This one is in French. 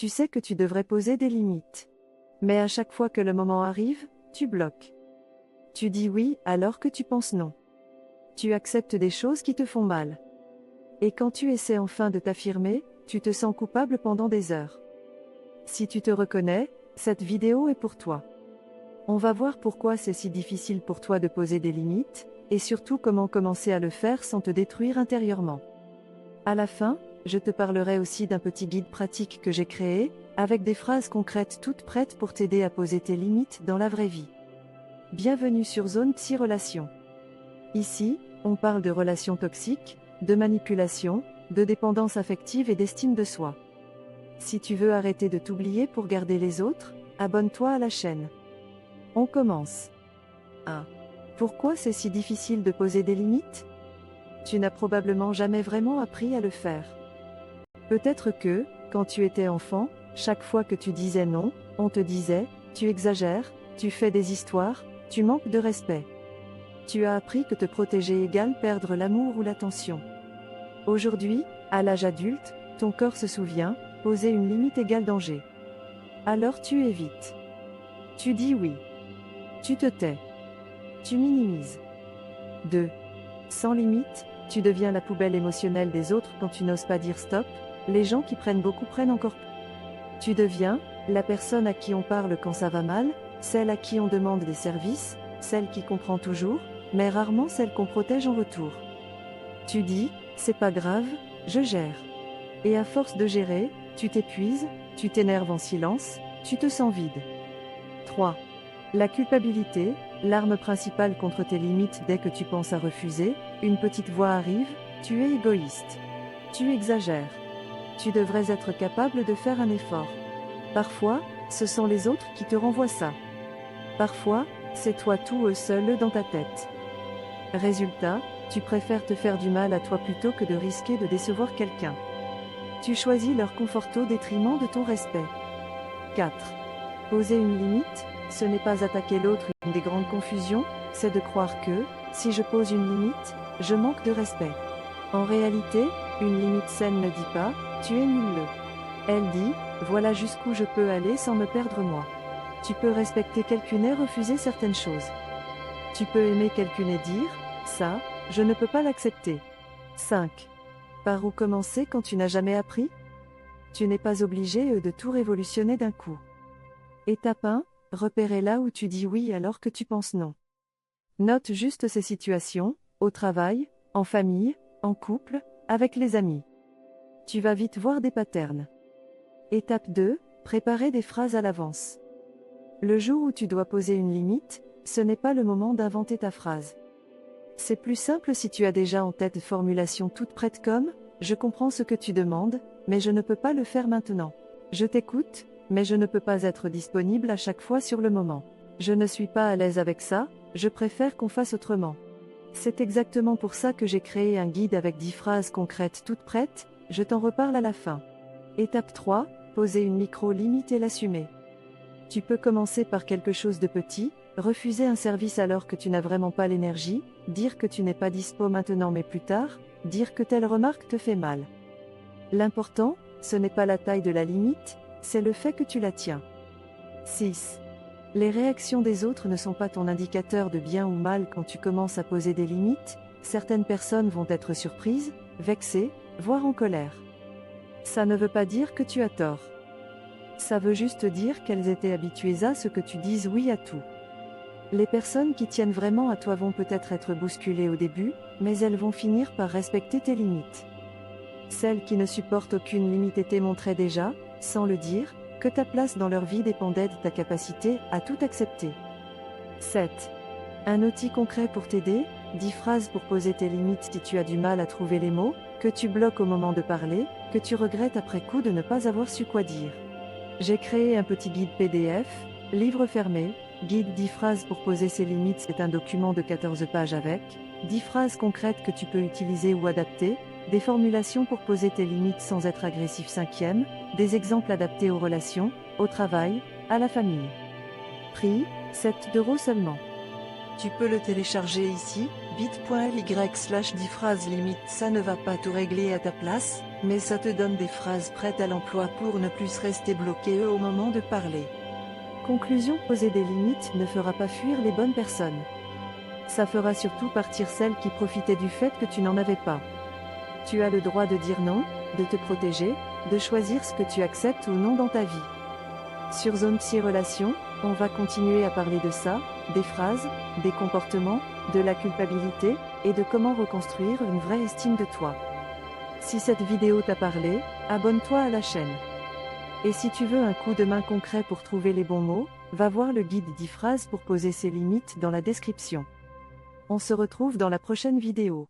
Tu sais que tu devrais poser des limites. Mais à chaque fois que le moment arrive, tu bloques. Tu dis oui alors que tu penses non. Tu acceptes des choses qui te font mal. Et quand tu essaies enfin de t'affirmer, tu te sens coupable pendant des heures. Si tu te reconnais, cette vidéo est pour toi. On va voir pourquoi c'est si difficile pour toi de poser des limites, et surtout comment commencer à le faire sans te détruire intérieurement. À la fin, je te parlerai aussi d'un petit guide pratique que j'ai créé, avec des phrases concrètes toutes prêtes pour t'aider à poser tes limites dans la vraie vie. Bienvenue sur Zone Psy Relations. Ici, on parle de relations toxiques, de manipulation, de dépendance affective et d'estime de soi. Si tu veux arrêter de t'oublier pour garder les autres, abonne-toi à la chaîne. On commence. 1. Pourquoi c'est si difficile de poser des limites? Tu n'as probablement jamais vraiment appris à le faire. Peut-être que, quand tu étais enfant, chaque fois que tu disais non, on te disait « tu exagères, tu fais des histoires, tu manques de respect ». Tu as appris que te protéger égale perdre l'amour ou l'attention. Aujourd'hui, à l'âge adulte, ton corps se souvient, poser une limite égale danger. Alors tu évites. Tu dis oui. Tu te tais. Tu minimises. 2. Sans limite, tu deviens la poubelle émotionnelle des autres quand tu n'oses pas dire stop, les gens qui prennent beaucoup prennent encore plus. Tu deviens la personne à qui on parle quand ça va mal, celle à qui on demande des services, celle qui comprend toujours, mais rarement celle qu'on protège en retour. Tu dis, c'est pas grave, je gère. Et à force de gérer, tu t'épuises, tu t'énerves en silence, tu te sens vide. 3. La culpabilité, l'arme principale contre tes limites. Dès que tu penses à refuser, une petite voix arrive, tu es égoïste. Tu exagères. Tu devrais être capable de faire un effort. Parfois, ce sont les autres qui te renvoient ça. Parfois, c'est toi tout seul dans ta tête. Résultat, tu préfères te faire du mal à toi plutôt que de risquer de décevoir quelqu'un. Tu choisis leur confort au détriment de ton respect. 4. Poser une limite, ce n'est pas attaquer l'autre. Une des grandes confusions, c'est de croire que, si je pose une limite, je manque de respect. En réalité, une limite saine ne dit pas, tu es nul. Elle dit, voilà jusqu'où je peux aller sans me perdre moi. Tu peux respecter quelqu'un et refuser certaines choses. Tu peux aimer quelqu'un et dire, ça, je ne peux pas l'accepter. 5. Par où commencer quand tu n'as jamais appris? Tu n'es pas obligé de tout révolutionner d'un coup. Étape 1, repérer là où tu dis oui alors que tu penses non. Note juste ces situations, au travail, en famille, en couple, avec les amis. Tu vas vite voir des patterns. Étape 2, préparer des phrases à l'avance. Le jour où tu dois poser une limite, ce n'est pas le moment d'inventer ta phrase. C'est plus simple si tu as déjà en tête formulation toute prête comme « Je comprends ce que tu demandes, mais je ne peux pas le faire maintenant. Je t'écoute, mais je ne peux pas être disponible à chaque fois sur le moment. Je ne suis pas à l'aise avec ça, je préfère qu'on fasse autrement. » C'est exactement pour ça que j'ai créé un guide avec 10 phrases concrètes toutes prêtes, je t'en reparle à la fin. Étape 3, poser une micro-limite et l'assumer. Tu peux commencer par quelque chose de petit, refuser un service alors que tu n'as vraiment pas l'énergie, dire que tu n'es pas dispo maintenant mais plus tard, dire que telle remarque te fait mal. L'important, ce n'est pas la taille de la limite, c'est le fait que tu la tiens. 6. Les réactions des autres ne sont pas ton indicateur de bien ou mal quand tu commences à poser des limites, certaines personnes vont être surprises, vexées, voire en colère. Ça ne veut pas dire que tu as tort. Ça veut juste dire qu'elles étaient habituées à ce que tu dises oui à tout. Les personnes qui tiennent vraiment à toi vont peut-être être bousculées au début, mais elles vont finir par respecter tes limites. Celles qui ne supportent aucune limite et montraient déjà, sans le dire, que ta place dans leur vie dépendait de ta capacité à tout accepter. 7. Un outil concret pour t'aider, 10 phrases pour poser tes limites si tu as du mal à trouver les mots, que tu bloques au moment de parler, que tu regrettes après coup de ne pas avoir su quoi dire. J'ai créé un petit guide PDF, livre fermé, guide 10 phrases pour poser ses limites. C'est un document de 14 pages avec 10 phrases concrètes que tu peux utiliser ou adapter, des formulations pour poser tes limites sans être agressif. 5e, des exemples adaptés aux relations, au travail, à la famille. Prix, 7 € seulement. Tu peux le télécharger ici, bit.ly/10 phrases limite. Ça ne va pas tout régler à ta place, Mais ça te donne des phrases prêtes à l'emploi pour ne plus rester bloqué au moment de parler. Conclusion, poser des limites ne fera pas fuir les bonnes personnes. Ça fera surtout partir celles qui profitaient du fait que tu n'en avais pas. Tu as le droit de dire non, de te protéger, de choisir ce que tu acceptes ou non dans ta vie. Sur Zone Psy Relations, on va continuer à parler de ça, des phrases, des comportements, de la culpabilité, et de comment reconstruire une vraie estime de toi. Si cette vidéo t'a parlé, abonne-toi à la chaîne. Et si tu veux un coup de main concret pour trouver les bons mots, va voir le guide 10 phrases pour poser ses limites dans la description. On se retrouve dans la prochaine vidéo.